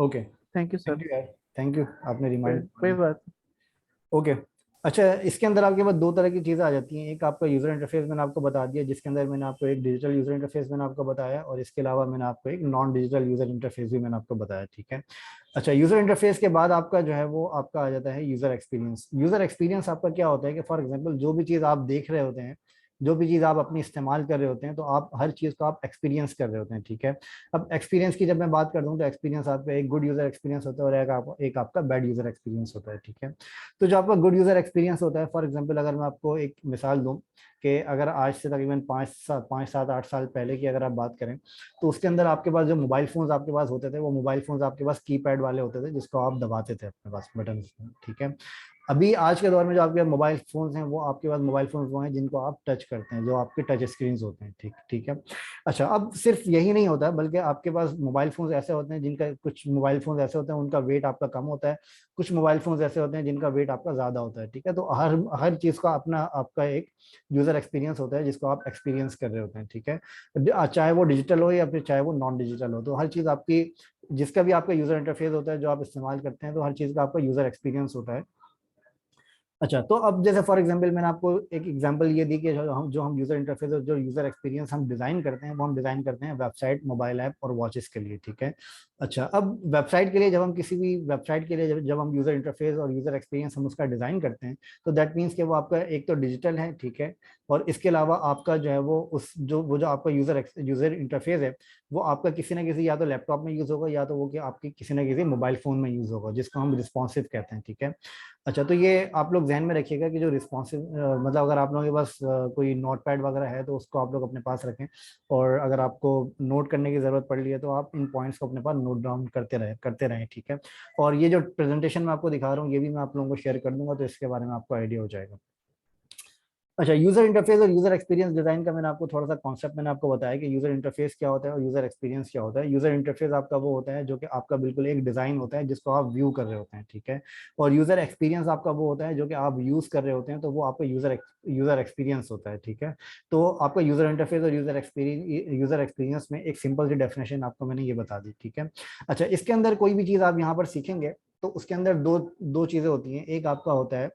Okay, thank you sir. Thank you यार, thank you, आपने कोई रिमाइंड कोई किया। बात। ओके। अच्छा, इसके अंदर आपके पास दो तरह की चीज़ें आ जाती हैं। एक आपका यूज़र इंटरफेस मैंने आपको बता दिया, जिसके अंदर मैंने आपको एक डिजिटल यूज़र इंटरफेस मैंने आपको बताया, और इसके अलावा मैंने आपको एक नॉन डिजिटल यूज़र इंटरफेस भी मैंने आपको बताया, ठीक है। अच्छा, यूज़र इंटरफेस के बाद आपका जो है वो आपका आ जाता है यूज़र एक्सपीरियंस। यूज़र एक्सपीरियंस आपका क्या होता है कि फॉर एग्जांपल जो भी चीज़ आप देख रहे होते हैं, जो भी चीज़ आप अपनी इस्तेमाल कर रहे होते हैं, तो आप हर चीज़ को आप एक्सपीरियंस कर रहे होते हैं, ठीक है। अब एक्सपीरियंस की जब मैं बात करता हूँ तो एक्सपीरियंस आपका एक गुड यूज़र एक्सपीरियंस होता है और एक आपका बैड यूज़र एक्सपीरियंस होता है, ठीक है। तो जो आपका गुड यूज़र एक्सपीरियंस होता है, फॉर एग्जांपल अगर मैं आपको एक मिसाल दूं कि अगर आज से तकरीबन 5 7 8 साल पहले की अगर आप बात करें, तो उसके अंदर आपके पास जो मोबाइल फ़ोन्स आपके पास होते थे, वो मोबाइल फ़ोन्स आपके पास कीपैड वाले होते थे, जिसको आप दबाते थे अपने पास बटन, ठीक है। अभी आज के दौर में जो आपके मोबाइल फ़ोन्स हैं, वो आपके पास मोबाइल फ़ोन्स वो हैं जिनको आप टच करते हैं, जो आपके टच स्क्रीन होते हैं, ठीक ठीक है। अच्छा, अब सिर्फ यही नहीं होता है, बल्कि आपके पास मोबाइल फ़ोन्स ऐसे होते हैं जिनका, कुछ मोबाइल फ़ोन्स ऐसे होते हैं उनका वेट आपका कम होता है, कुछ मोबाइल फोन्स ऐसे होते हैं जिनका वेट आपका ज्यादा होता है, ठीक है। तो हर हर चीज का अपना आपका एक यूजर एक्सपीरियंस होता है जिसको आप एक्सपीरियंस कर रहे होते हैं, ठीक है। चाहे वो डिजिटल हो या फिर चाहे वो नॉन डिजिटल हो, तो हर चीज आपकी, जिसका भी आपका यूजर इंटरफेस होता है जो आप इस्तेमाल करते हैं, तो हर चीज का आपका यूजर एक्सपीरियंस होता है। अच्छा, तो अब जैसे फॉर एग्जांपल मैंने आपको एक एग्जांपल ये दी कि जो हम यूजर इंटरफेस और जो यूजर एक्सपीरियंस हम डिजाइन करते हैं, वो हम डिजाइन करते हैं वेबसाइट, मोबाइल ऐप और वॉचेस के लिए, ठीक है। अच्छा, अब वेबसाइट के लिए जब हम किसी भी वेबसाइट के लिए जब हम यूजर इंटरफेस और यूजर एक्सपीरियंस हम उसका डिजाइन करते हैं, तो दैट मीन्स कि वो आपका एक तो डिजिटल है, ठीक है, और इसके अलावा आपका जो है वो जो आपका यूजर इंटरफेस है, वो आपका किसी ना किसी, या तो लैपटॉप में यूज होगा, या तो वो कि आपकी किसी ना किसी मोबाइल फोन में यूज होगा, जिसको हम रिस्पॉन्सिव कहते हैं, ठीक है। अच्छा, तो ये आप लोग ध्यान में रखिएगा कि जो रिस्पॉन्सिव, मतलब अगर आप लोगों के पास कोई नोट पैड वगैरह है तो उसको आप लोग अपने पास रखें, और अगर आपको नोट करने की ज़रूरत पड़ रही है तो आप इन पॉइंट्स को अपने पास नोट डाउन करते रहें, ठीक है। और ये जो प्रेजेंटेशन मैं आपको दिखा रहा हूँ, ये भी मैं आप लोगों को शेयर कर दूंगा, तो इसके बारे में आपको आइडिया हो जाएगा। अच्छा, यूजर इंटरफेस और यूजर एक्सपीरियंस डिजाइन का मैंने आपको थोड़ा सा कॉन्सेप्ट मैंने आपको बताया कि यूजर इंटरफेस क्या होता है और यूजर एक्सपीरियंस क्या होता है। यूजर इंटरफेस आपका वो होता है जो कि आपका बिल्कुल एक डिजाइन होता है जिसको आप व्यू कर रहे होते हैं, ठीक है। और यूजर एक्सपीरियंस आपका वो होता है जो कि आप यूज कर रहे होते हैं, तो वो आपका यूजर एक्सपीरियंस होता है, ठीक है। तो आपका यूजर इंटरफेस और यूजर एक्सपीरियंस में एक सिंपल सी डेफिनेशन आपको मैंने ये बता दी, ठीक है। अच्छा, इसके अंदर कोई भी चीज आप यहाँ पर सीखेंगे तो उसके अंदर दो दो चीजें होती हैं। एक आपका होता है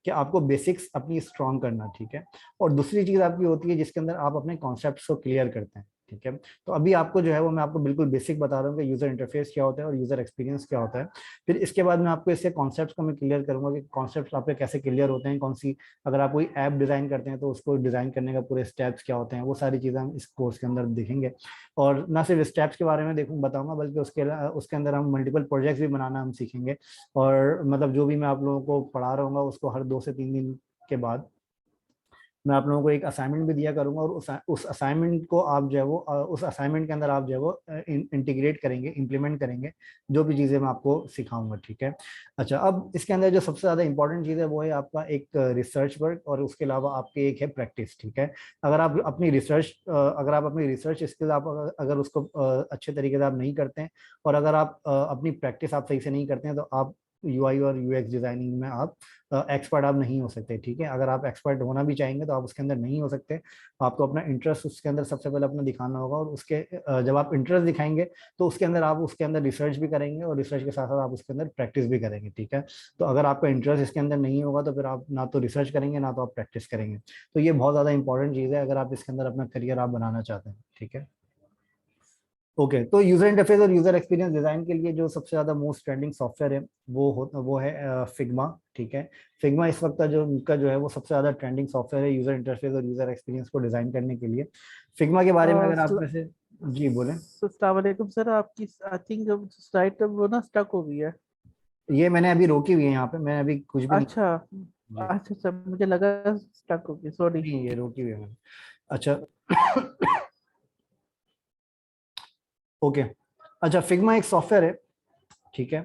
कि आपको बेसिक्स अपनी स्ट्रॉन्ग करना, ठीक है। और दूसरी चीज आपकी होती है जिसके अंदर आप अपने कॉन्सेप्ट्स को क्लियर करते हैं, ठीक है। तो अभी आपको जो है वो मैं आपको बिल्कुल बेसिक बता रहा हूँ कि यूजर इंटरफेस क्या होता है और यूजर एक्सपीरियंस क्या होता है। फिर इसके बाद मैं आपको इसके कॉन्सेप्ट्स को मैं क्लियर करूंगा कि कॉन्सेप्ट्स आपके कैसे क्लियर होते हैं, कौन सी, अगर आप कोई ऐप डिजाइन करते हैं तो उसको डिजाइन करने का पूरे स्टेप्स क्या होते हैं, वो सारी चीजें हम इस कोर्स के अंदर देखेंगे। और ना सिर्फ स्टेप्स के बारे में बताऊंगा, बल्कि उसके अंदर हम मल्टीपल प्रोजेक्ट्स भी बनाना हम सीखेंगे। और मतलब जो भी मैं आप लोगों को पढ़ा रहा हूँ उसको हर 2 से 3 दिन के बाद मैं आप लोगों को एक असाइनमेंट भी दिया करूंगा, और उस असाइनमेंट को आप जो है वो उस असाइनमेंट के अंदर आप जो है वो इंटीग्रेट करेंगे, इम्प्लीमेंट करेंगे जो भी चीज़ें मैं आपको सिखाऊंगा, ठीक है। अच्छा, अब इसके अंदर जो सबसे ज़्यादा इंपॉर्टेंट चीज़ है वो है आपका एक रिसर्च वर्क, और उसके अलावा आपके एक है प्रैक्टिस, ठीक है। अगर आप अपनी रिसर्च स्किल आप अगर उसको अच्छे तरीके से आप नहीं करते हैं, और अगर आप अपनी प्रैक्टिस आप सही से नहीं करते हैं, तो आप यूआई और यूएक्स डिजाइनिंग में आप एक्सपर्ट आप नहीं हो सकते, ठीक है। अगर आप एक्सपर्ट होना भी चाहेंगे तो आप उसके अंदर नहीं हो सकते। आपको अपना इंटरेस्ट उसके अंदर सबसे पहले अपना दिखाना होगा, और उसके जब आप इंटरेस्ट दिखाएंगे तो उसके अंदर रिसर्च भी करेंगे, और रिसर्च के साथ साथ आप उसके अंदर प्रैक्टिस भी करेंगे, ठीक है। तो अगर आपका इंटरेस्ट इसके अंदर नहीं होगा तो फिर आप ना तो रिसर्च करेंगे ना तो आप प्रैक्टिस करेंगे। तो ये बहुत ज़्यादा इंपॉर्टेंट चीज़ है अगर आप इसके अंदर अपना करियर आप बनाना चाहते हैं, ठीक है। ओके, तो यूजर इंटरफेस और यूजर एक्सपीरियंस डिजाइन के लिए जो सबसे ज्यादा मोस्ट ट्रेंडिंग सॉफ्टवेयर है वो है फिग्मा, ठीक है। फिग्मा इस वक्त का जो उनका जो है वो सबसे ज्यादा ट्रेंडिंग सॉफ्टवेयर है यूजर इंटरफेस और यूजर एक्सपीरियंस को डिजाइन करने के लिए। फिग्मा के बारे में अगर आप में से, जी बोलें। अस्सलाम वालेकुम सर, आपकी आई थिंक साइट वो ना स्टक हो गई है। ये मैंने अभी रोकी हुई है यहाँ पे, मैं अभी कुछ भी नहीं। अच्छा जी, अच्छा सर, मुझे लगा स्टक हो गई, सॉरी। नहीं ये रोकी हुई है मैंने। अच्छा। ओके। अच्छा, फिग्मा एक सॉफ्टवेयर है, ठीक है।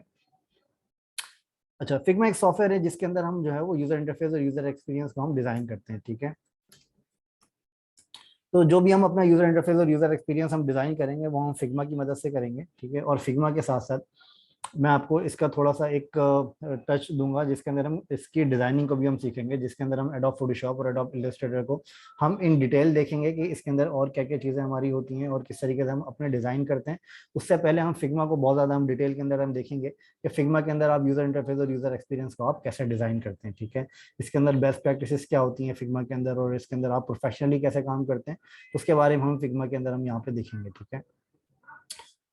अच्छा, फिग्मा एक सॉफ्टवेयर है जिसके अंदर हम जो है वो यूजर इंटरफेस और यूजर एक्सपीरियंस को हम डिजाइन करते हैं, ठीक है। तो जो भी हम अपना यूजर इंटरफेस और यूजर एक्सपीरियंस हम डिजाइन करेंगे वो हम फिग्मा की मदद से करेंगे, ठीक है। और फिग्मा के साथ साथ मैं आपको इसका थोड़ा सा एक टच दूंगा जिसके अंदर हम इसकी डिजाइनिंग को भी हम सीखेंगे, जिसके अंदर हम एडोब फोटोशॉप और एडोब इलस्ट्रेटर को हम इन डिटेल देखेंगे कि इसके अंदर और क्या क्या चीज़ें हमारी होती हैं और किस तरीके से हम अपने डिज़ाइन करते हैं। उससे पहले हम फिग्मा को बहुत ज़्यादा हम डिटेल के अंदर हम देखेंगे कि फिग्मा के अंदर आप यूज़र इंटरफेस और यूज़र एक्सपीरियंस को आप कैसे डिज़ाइन करते हैं, ठीक है। इसके अंदर बेस्ट प्रैक्टिसेस क्या होती हैं फिग्मा के अंदर, और इसके अंदर आप प्रोफेशनली कैसे काम करते हैं, उसके बारे में हम फिग्मा के अंदर हम यहाँ पे देखेंगे, ठीक है।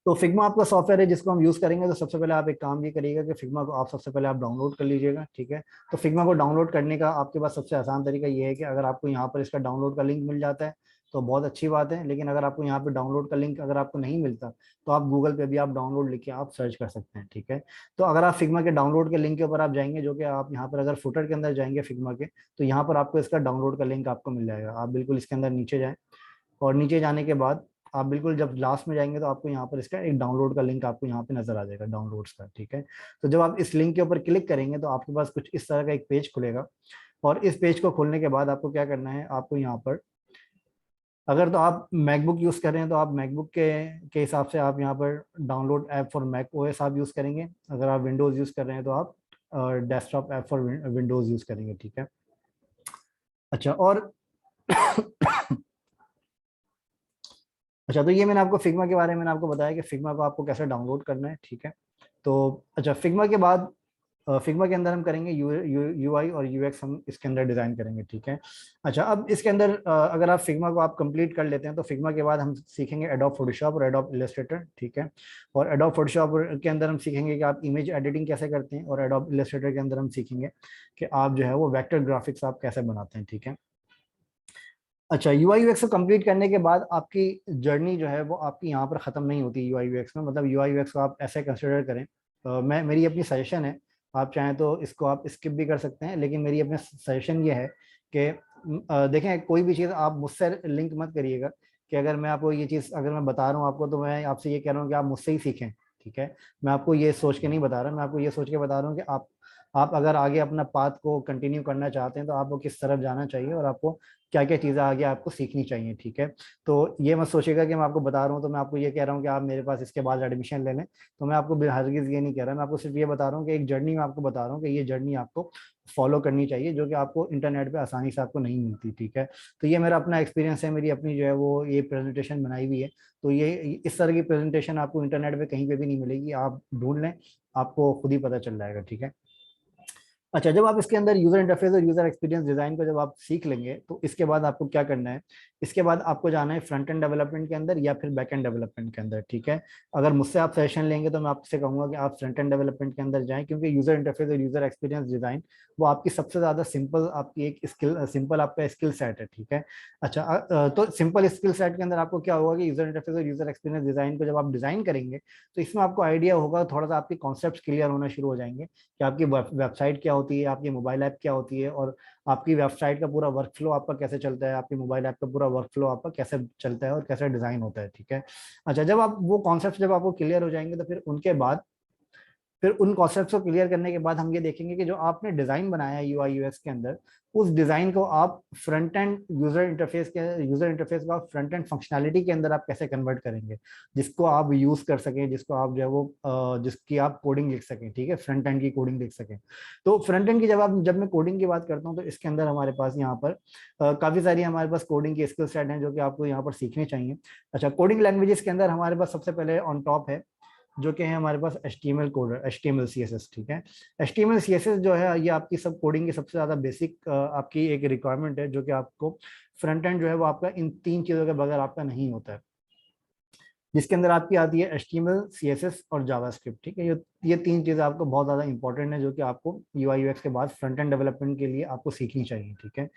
तो फिग्मा आपका सॉफ्टवेयर है जिसको हम यूज करेंगे। तो सबसे पहले आप एक काम ये करिएगा कि फिग्मा को आप सबसे पहले आप डाउनलोड कर लीजिएगा, ठीक है। तो फिग्मा को डाउनलोड करने का आपके पास सबसे आसान तरीका ये है कि अगर आपको यहाँ पर इसका डाउनलोड का लिंक मिल जाता है तो बहुत अच्छी बात है, लेकिन अगर आपको यहाँ पे डाउनलोड का लिंक अगर आपको नहीं मिलता तो आप गूगल पे भी आप डाउनलोड लिख के आप सर्च कर सकते हैं, ठीक है। तो अगर आप फिग्मा के डाउनलोड के लिंक के ऊपर आप जाएंगे, जो कि आप यहाँ पर अगर फुटर के अंदर जाएंगे फिग्मा के, तो यहाँ पर आपको इसका डाउनलोड का लिंक आपको मिल जाएगा। आप बिल्कुल इसके अंदर नीचे जाएं और नीचे जाने के बाद आप बिल्कुल जब लास्ट में जाएंगे तो आपको यहाँ पर इसका एक डाउनलोड का लिंक आपको यहाँ पे नजर आ जाएगा, डाउनलोड्स का, ठीक है। तो जब आप इस लिंक के ऊपर क्लिक करेंगे तो आपके पास कुछ इस तरह का एक पेज खुलेगा, और इस पेज को खोलने के बाद आपको क्या करना है, आपको यहाँ पर अगर तो आप मैकबुक यूज कर रहे हैं तो आप मैकबुक के हिसाब से आप यहाँ पर download app for Mac OS आप यूज करेंगे। अगर आप विंडोज यूज कर रहे हैं तो आप desktop app for Windows use करेंगे, ठीक है। अच्छा, और अच्छा, तो ये मैंने आपको फिग्मा के बारे में मैंने आपको बताया कि फिग्मा को आपको कैसे डाउनलोड करना है, ठीक है। तो अच्छा, फिग्मा के बाद फिग्मा के अंदर हम करेंगे यूआई और यूएक्स, हम इसके अंदर डिजाइन करेंगे, ठीक है। अच्छा, अब इसके अंदर अगर आप फिग्मा को आप कंप्लीट कर लेते हैं तो फिग्मा के बाद हम सीखेंगे एडोब फोटोशॉप और एडोब इलस्ट्रेटर, ठीक है। और एडोब फोटोशॉप के अंदर हम सीखेंगे कि आप इमेज एडिटिंग कैसे करते हैं, और एडोब इलस्ट्रेटर के अंदर हम सीखेंगे कि आप जो है वो वेक्टर ग्राफिक्स आप कैसे बनाते हैं, ठीक है। अच्छा, यूआई यूएक्स को कंप्लीट करने के बाद आपकी जर्नी जो है वो आपकी यहाँ पर ख़त्म नहीं होती यूआई यूएक्स में। मतलब यूआई यूएक्स को आप ऐसे कंसिडर करें, मैं मेरी अपनी सजेशन है, आप चाहें तो इसको आप स्किप भी कर सकते हैं, लेकिन मेरी अपनी सजेशन ये है कि देखें, कोई भी चीज़ आप मुझसे लिंक मत करिएगा कि अगर मैं आपको ये चीज़ अगर मैं बता रहा हूँ आपको तो मैं आपसे ये कह रहा हूँ कि आप मुझसे ही सीखें, ठीक है। मैं आपको ये सोच के नहीं बता रहा, मैं आपको ये सोच के बता रहा हूँ कि आप अगर आगे अपना पाथ को कंटिन्यू करना चाहते हैं तो आपको किस तरफ जाना चाहिए और आपको क्या क्या चीज़ें आगे आपको सीखनी चाहिए, ठीक है। तो ये मत सोचिएगा कि मैं आपको बता रहा हूँ तो मैं आपको ये कह रहा हूँ कि आप मेरे पास इसके बाद एडमिशन ले लें। तो मैं आपको हरगिज़ ये नहीं कह रहा, मैं आपको सिर्फ ये बता रहा हूँ कि एक जर्नी मैं आपको बता रहा हूँ कि ये जर्नी आपको फॉलो करनी चाहिए, जो कि आपको इंटरनेट पे आसानी से आपको नहीं मिलती, ठीक है। तो ये मेरा अपना एक्सपीरियंस है, मेरी अपनी जो है वो ये प्रेजेंटेशन बनाई हुई है। तो ये इस तरह की प्रेजेंटेशन आपको इंटरनेट पे कहीं पे भी नहीं मिलेगी, आप ढूंढ लें, आपको खुद ही पता चल जाएगा, ठीक है। अच्छा, जब आप इसके अंदर यूजर इंटरफेस और यूजर एक्सपीरियंस डिजाइन को जब आप सीख लेंगे तो इसके बाद आपको क्या करना है, इसके बाद आपको जाना है फ्रंट एंड डेवलपमेंट के अंदर या फिर बैक एंड डेवलपमेंट के अंदर, ठीक है। अगर मुझसे आप सेशन लेंगे तो मैं आपसे कहूंगा कि आप फ्रंट एंड डेवलपमेंट के अंदर जाएं, क्योंकि यूजर इंटरफेस और यूजर एक्सपीरियंस डिजाइन वो आपकी सबसे ज्यादा सिंपल आपकी एक स्किल सिंपल आपका स्किल सेट है, ठीक है। अच्छा, तो सिंपल स्किल सेट के अंदर आपको क्या होगा कि यूजर इंटरफेस और यूजर एक्सपीरियंस डिजाइन को जब आप डिजाइन करेंगे तो इसमें आपको आइडिया होगा, थोड़ा सा आपके कॉन्सेप्ट क्लियर होना शुरू हो जाएंगे कि आपकी वेबसाइट क्या होती है, आपकी मोबाइल ऐप क्या होती है, और आपकी वेबसाइट का पूरा वर्क फ्लो आपका कैसे चलता है, आपकी मोबाइल ऐप का पूरा वर्क फ्लो आपका कैसे चलता है और कैसे डिजाइन होता है, ठीक है। अच्छा, जब आप वो कॉन्सेप्ट जब आपको क्लियर हो जाएंगे तो फिर उन कॉन्सेप्ट्स को क्लियर करने के बाद हम ये देखेंगे कि जो आपने डिजाइन बनाया है यूआई यूएक्स के अंदर, उस डिजाइन को आप फ्रंट एंड यूजर इंटरफेस को आप फ्रंट एंड फंक्शनैलिटी के अंदर आप कैसे कन्वर्ट करेंगे, जिसको आप यूज कर सकें, जिसको आप जो है वो जिसकी आप कोडिंग लिख सकें, ठीक है, फ्रंट एंड की कोडिंग लिख सकें। तो फ्रंट एंड की जब मैं कोडिंग की बात करता हूँ तो इसके अंदर हमारे पास यहाँ पर काफी सारी हमारे पास कोडिंग की स्किल सेट हैं जो कि आपको यहाँ पर सीखनी चाहिए। अच्छा, कोडिंग लैंग्वेजेस के अंदर हमारे पास सबसे पहले ऑन टॉप है जो कि है हमारे पास HTML कोड, HTML CSS, ठीक है। HTML CSS जो है ये आपकी सब कोडिंग की सबसे ज्यादा बेसिक आपकी एक रिक्वायरमेंट है, जो कि आपको फ्रंट एंड जो है वो आपका इन तीन चीजों के बगैर आपका नहीं होता है, जिसके अंदर आपकी आती है HTML, CSS और जावास्क्रिप्ट, ठीक है। ये तीन चीजें आपको बहुत ज्यादा इंपॉर्टेंट है जो कि आपको UI UX के बाद फ्रंट एंड डेवलपमेंट के लिए आपको सीखनी चाहिए, ठीक है।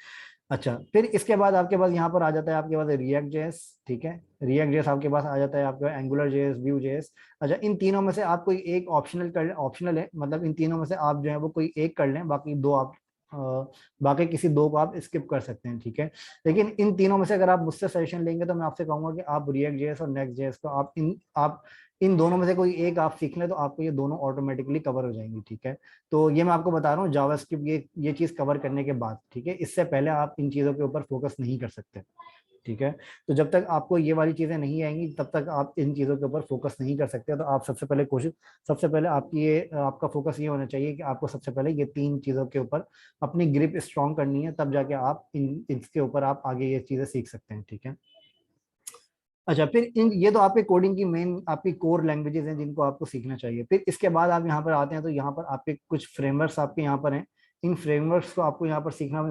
अच्छा, फिर इसके बाद आपके पास यहाँ पर आ जाता है आपके पास रिएक्ट जेएस, ठीक है। रिएक्ट जेएस आपके पास आ जाता है, आपके एंगुलर जेएस, व्यू जेएस। अच्छा, इन तीनों में से आप कोई एक ऑप्शनल है, मतलब इन तीनों में से आप जो है वो कोई एक कर लें, बाकी दो आप अ, बाकी किसी दो को आप स्किप कर सकते हैं, ठीक है। लेकिन इन तीनों में से अगर आप मुझसे सजेशन लेंगे तो मैं आपसे कहूंगा कि आप रिएक्ट जेएस और नेक्स्ट जेएस को आप इन दोनों में से कोई एक आप सीख लें तो आपको ये दोनों ऑटोमेटिकली कवर हो जाएंगी, ठीक है। तो ये मैं आपको बता रहा हूँ जावास्क्रिप्ट ये चीज कवर करने के बाद, ठीक है। इससे पहले आप इन चीजों के ऊपर फोकस नहीं कर सकते, ठीक है। तो जब तक आपको ये वाली चीजें नहीं आएंगी तब तक आप इन चीजों के ऊपर फोकस नहीं कर सकते। तो आप सबसे पहले आपकी ये आपका फोकस ये होना चाहिए कि आपको सबसे पहले ये 3 चीजों के ऊपर अपनी ग्रिप स्ट्रांग करनी है, तब जाके आप इसके ऊपर आप आगे ये चीजें सीख सकते हैं। ठीक है। अच्छा, फिर इन ये तो आपके कोडिंग की मेन आपकी कोर लैंग्वेजेस हैं जिनको आपको सीखना चाहिए। फिर इसके बाद आप यहाँ पर आते हैं तो यहाँ पर आपके कुछ फ्रेमवर्क्स आपके यहाँ पर हैं। इन फ्रेमवर्क्स को आपको यहाँ पर सीखना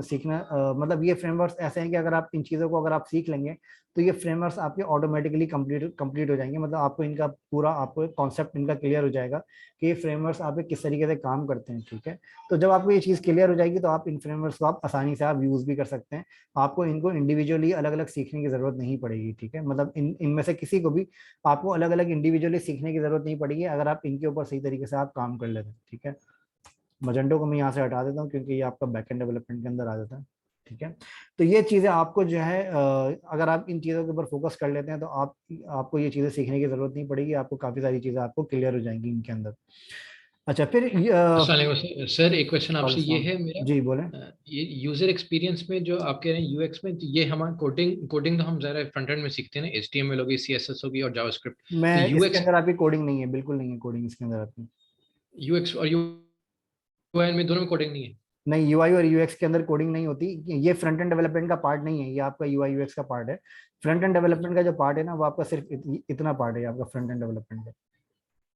मतलब ये फ्रेमवर्क्स ऐसे हैं कि अगर आप इन चीज़ों को अगर आप सीख लेंगे तो ये फ्रेमवर्क्स आपके ऑटोमेटिकली कंप्लीट हो जाएंगे। मतलब आपको इनका पूरा आपको कॉन्सेप्ट इनका क्लियर हो जाएगा कि ये फ्रेमवर्क्स आपके किस तरीके से काम करते हैं। ठीक है। तो जब आपको ये चीज़ क्लियर हो जाएगी तो आप इन फ्रेमवर्क्स को आप आसानी से आप यूज़ भी कर सकते हैं। आपको इनको इंडिविजुअली अलग अलग सीखने की जरूरत नहीं पड़ेगी। ठीक है। मतलब इनमें से किसी को भी आपको अलग अलग इंडिविजुअली सीखने की जरूरत नहीं पड़ेगी अगर आप इनके ऊपर सही तरीके से आप काम कर लेते हैं। ठीक है। मजेंटो को मैं यहाँ से हटा देता हूँ क्योंकि ये आपका बैकएंड डेवलपमेंट के अंदर आ जाता है। ठीक है। तो ये चीज़ें आपको जो है अगर आप इन चीज़ों के ऊपर फोकस कर लेते हैं तो आपको ये चीज़ें सीखने की जरूरत नहीं पड़ेगी। आपको काफ़ी सारी चीज़ें आपको क्लियर हो जाएंगी इनके अंदर। अच्छा, फिर अस्सलाम वालेकुम सर, एक क्वेश्चन आपसे ये है मेरा। जी बोलें। ये यूजर एक्सपीरियंस में जो आप कह रहे हैं यूएक्स में, तो ये हमारा कोडिंग तो हम ज़रा फ्रंट एंड में सीखते हैं ना, एचटीएमएल होगी, सीएसएस होगी और जावास्क्रिप्ट। मैं तो इसके यूएक्स अंदर आपकी कोडिंग नहीं है, बिल्कुल नहीं है कोडिंग इसके अंदर आपकी। यूएक्स और यूआई में दोनों में कोडिंग नहीं है? नहीं, यूआई और यूएक्स के अंदर कोडिंग नहीं होती। ये फ्रंट एंड डेवलपमेंट का पार्ट नहीं है, ये आपका यूआई यूएक्स का पार्ट है। फ्रंट एंड डेवलपमेंट का जो पार्ट है ना वो आपका सिर्फ इतना पार्ट है आपका फ्रंट एंड डेवलपमेंट का।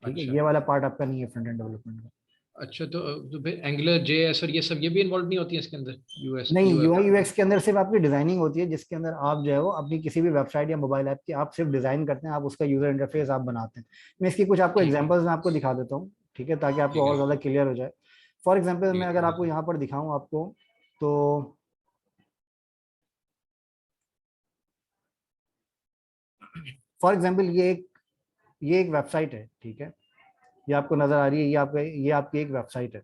ठीक है। अच्छा ये वाला पार्ट आपका नहीं है फ्रंट एंड डेवलपमेंट का। अच्छा। तो फिर एंगुलर जेएस और ये सब ये भी इन्वॉल्व नहीं होती है इसके अंदर? यूएस नहीं, यूआई? यूआई यूएक्स के अंदर सिर्फ आपकी डिजाइनिंग होती है जिसके अंदर आप जो है वो अपनी किसी भी वेबसाइट या मोबाइल ऐप की आप सिर्फ डिजाइन करते हैं, आप उसका यूजर इंटरफेस आप बनाते हैं। मैं इसकी कुछ आपको ठीक है, एग्जांपल्स मैं आपको दिखा देता हूँ। ठीक है, ताकि आपको ठीक और है, ज्यादा क्लियर हो जाए। फॉर एग्जाम्पल ठीक मैं है, अगर ठीक आपको है। यहाँ पर दिखाऊं आपको तो फॉर एग्जाम्पल ये एक वेबसाइट है। ठीक है। ये आपको नजर आ रही है, ये आपकी एक वेबसाइट है।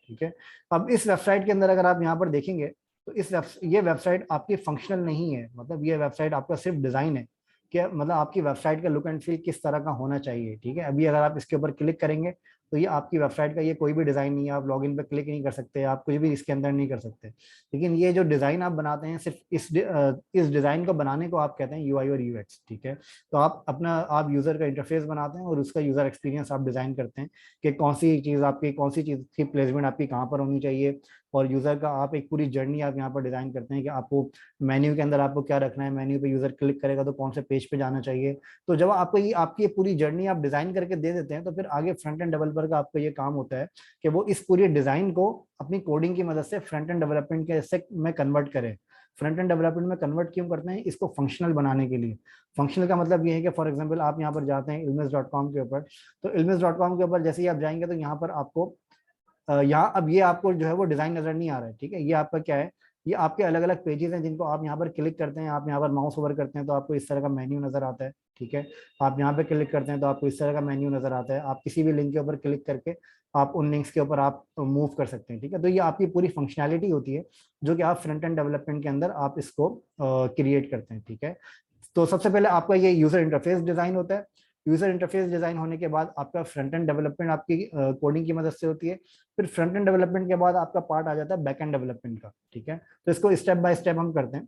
ठीक है। अब इस वेबसाइट के अंदर अगर आप यहाँ पर देखेंगे तो ये वेबसाइट आपकी फंक्शनल नहीं है। मतलब ये वेबसाइट आपका सिर्फ डिजाइन है कि मतलब आपकी वेबसाइट का लुक एंड फील किस तरह का होना चाहिए। ठीक है। अभी अगर आप इसके ऊपर क्लिक करेंगे तो ये आपकी वेबसाइट का ये कोई भी डिजाइन नहीं है। आप लॉगिन पे क्लिक नहीं कर सकते, आप कुछ भी इसके अंदर नहीं कर सकते। लेकिन ये जो डिजाइन आप बनाते हैं सिर्फ इस डिजाइन को बनाने को आप कहते हैं यूआई और यूएक्स। ठीक है। तो आप यूजर का इंटरफेस बनाते हैं और उसका यूजर एक्सपीरियंस आप डिजाइन करते हैं कि कौन सी चीज की प्लेसमेंट आपकी कहाँ पर होनी चाहिए। और यूजर का आप एक पूरी जर्नी आप यहाँ पर डिजाइन करते हैं कि आपको मेन्यू के अंदर आपको क्या रखना है, मेन्यू पे यूजर क्लिक करेगा तो कौन से पेज पे जाना चाहिए। तो जब आपको ये आपकी ये पूरी जर्नी आप डिजाइन करके दे देते हैं तो फिर आगे फ्रंट एंड डेवलपर का आपको ये काम होता है कि वो इस पूरी डिजाइन को अपनी कोडिंग की मदद से फ्रंट एंड डेवलपमेंट के से में कन्वर्ट करें। फ्रंट एंड डेवलपमेंट में कन्वर्ट क्यों करते हैं? इसको फंक्शनल बनाने के लिए। फंक्शनल का मतलब ये है कि फॉर एग्जांपल आप यहाँ पर जाते हैं ilmes.com के ऊपर, तो ilmes.com के ऊपर जैसे ही आप जाएंगे तो यहाँ पर आपको यहाँ अब ये आपको जो है वो डिजाइन नजर नहीं आ रहा है। ठीक है। ये आपका क्या है, ये आपके अलग अलग पेजेस हैं जिनको आप यहाँ पर क्लिक करते हैं, आप यहाँ पर माउस ओवर करते हैं तो आपको इस तरह का मेन्यू नजर आता है। ठीक है। आप यहाँ पे क्लिक करते हैं तो आपको इस तरह का मेन्यू नजर आता है। आप किसी भी लिंक के ऊपर क्लिक करके आप उन लिंक्स के ऊपर आप मूव कर सकते हैं। ठीक है। तो ये आपकी पूरी फंक्शनैलिटी होती है जो कि आप फ्रंट एंड डेवलपमेंट के अंदर आप इसको क्रिएट करते हैं। ठीक है। तो सबसे पहले आपका ये यूजर इंटरफेस डिजाइन होता है। यूजर इंटरफेस डिजाइन होने के बाद आपका फ्रंट एंड डेवलपमेंट आपकी कोडिंग की मदद से होती है। फिर फ्रंट एंड डेवलपमेंट के बाद आपका पार्ट आ जाता है बैक एंड डेवलपमेंट का। ठीक है। तो इसको स्टेप बाय स्टेप हम करते हैं।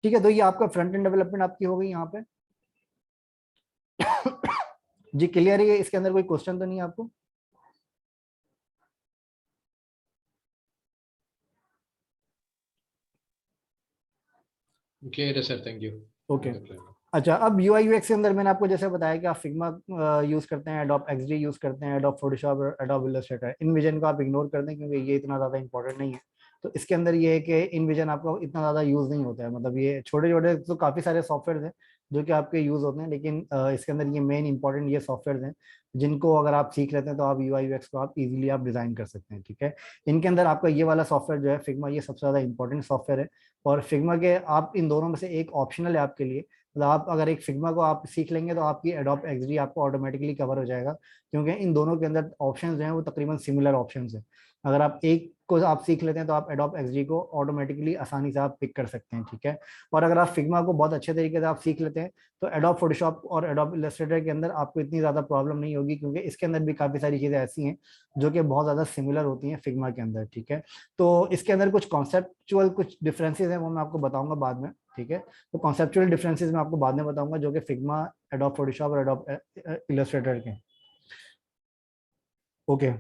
ठीक है। तो ये आपका फ्रंट एंड डेवलपमेंट आपकी हो गई यहाँ पे। जी क्लियर है? इसके अंदर कोई क्वेश्चन तो नहीं है आपको? क्लियर है सर, थैंक यू। ओके। अच्छा, अब यूआई यूएक्स के अंदर मैंने आपको जैसे बताया कि आप फिग्मा यूज करते हैं, एडोब एक्सडी यूज करते हैं, एडोब फोटोशॉप और एडोब इलस्ट्रेटर। इनविजन को आप इग्नोर कर दें क्योंकि ये इतना ज्यादा इंपॉर्टेंट नहीं है। तो इसके अंदर ये है कि इनविजन आपको इतना ज्यादा यूज नहीं होता है। मतलब ये छोटे छोटे तो काफी सारे सॉफ्टवेयर हैं जो कि आपके यूज होते हैं, लेकिन इसके अंदर ये मेन इंपॉर्टेंट ये सॉफ्टवेयर हैं जिनको अगर आप सीख लेते हैं तो आप यूआई यूएक्स को आप इजीली आप डिजाइन कर सकते हैं। ठीक है। इनके अंदर आपका ये वाला सॉफ्टवेयर जो है फिग्मा, ये सबसे ज्यादा इंपॉर्टेंट सॉफ्टवेयर है। और फिग्मा के आप इन दोनों में से एक ऑप्शनल है आपके लिए। मतलब आप अगर एक फिग्मा को आप सीख लेंगे तो आपकी एडोब एक्सडी आपको ऑटोमेटिकली कवर हो जाएगा, क्योंकि इन दोनों के अंदर ऑप्शंस जो हैं वो तकरीबन सिमिलर ऑप्शंस हैं। अगर आप एक को आप सीख लेते हैं तो आप एडोब एक्सडी को ऑटोमेटिकली आसानी से आप पिक कर सकते हैं, ठीक है। और अगर आप फिग्मा को बहुत अच्छे तरीके से आप सीख लेते हैं तो एडोब फोटोशॉप और एडोब इलस्ट्रेटर के अंदर आपको इतनी ज़्यादा प्रॉब्लम नहीं होगी, क्योंकि इसके अंदर भी काफ़ी सारी चीज़ें ऐसी हैं जो कि बहुत ज़्यादा सिमिलर होती हैं फिग्मा के अंदर, ठीक है। तो इसके अंदर कुछ कॉन्सेप्चुअल कुछ डिफरेंसेस हैं, वो मैं आपको बताऊंगा बाद में, ठीक है। तो कॉन्सेप्चुअल डिफरेंसेस मैं आपको बाद में बताऊंगा जो कि फिग्मा, एडोब फोटोशॉप और एडोब इलस्ट्रेटर के, ओके।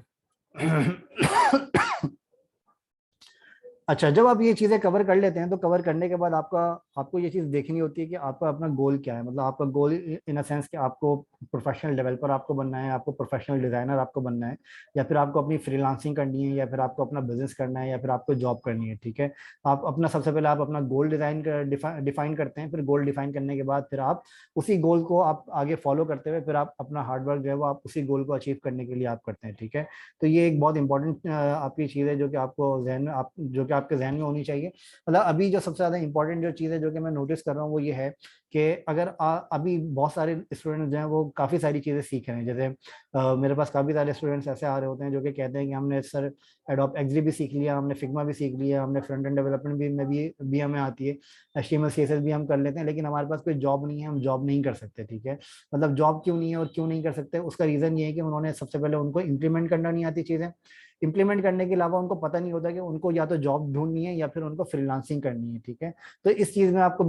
अच्छा, जब आप ये चीज़ें कवर कर लेते हैं तो कवर करने के बाद आपको ये चीज़ देखनी होती है कि आपका अपना गोल क्या है। मतलब आपका गोल इन अ सेंस कि आपको प्रोफेशनल डेवलपर आपको बनना है, आपको प्रोफेशनल डिज़ाइनर आपको बनना है, या फिर आपको अपनी फ्रीलांसिंग करनी है, या फिर आपको अपना बिजनेस करना है, या फिर आपको जॉब करनी है, ठीक है। आप अपना सबसे पहले आप अपना गोल डिफाइन करते हैं। फिर गोल डिफाइन करने के बाद फिर आप उसी गोल को आप आगे फॉलो करते हुए फिर आप अपना हार्डवर्क जो है वो आप उसी गोल को अचीव करने के लिए आप करते हैं, ठीक है। तो ये एक बहुत इंपॉर्टेंट आपकी चीज़ है जो कि आपको जहन में जो कि आपके जहन में होनी चाहिए। मतलब अभी जो सबसे ज़्यादा इंपॉर्टेंट जो चीज़ है जो कि मैं नोटिस कर रहा हूँ वो ये है कि अगर अभी बहुत सारे स्टूडेंट्स जो हैं वो काफ़ी सारी चीज़ें सीख रहे हैं। जैसे मेरे पास काफ़ी सारे स्टूडेंट्स ऐसे आ रहे होते हैं जो कि कहते हैं कि हमने सर एडोब एक्सडी भी सीख लिया, हमने फिग्मा भी सीख लिया, हमने फ्रंट एंड डेवलपमेंट भी हमें आती है, HTML CSS भी हम कर लेते हैं, लेकिन हमारे पास कोई जॉब नहीं है, हम जॉब नहीं कर सकते, ठीक है। मतलब जॉब क्यों नहीं है और क्यों नहीं कर सकते, उसका रीज़न ये है कि उन्होंने सबसे पहले उनको इम्प्लीमेंट करना नहीं आती चीज़ें। इम्प्लीमेंट करने के अलावा उनको पता नहीं होता कि उनको या तो जॉब ढूंढनी है या फिर उनको फ्रीलांसिंग करनी है, ठीक है। तो इस चीज़ में आपको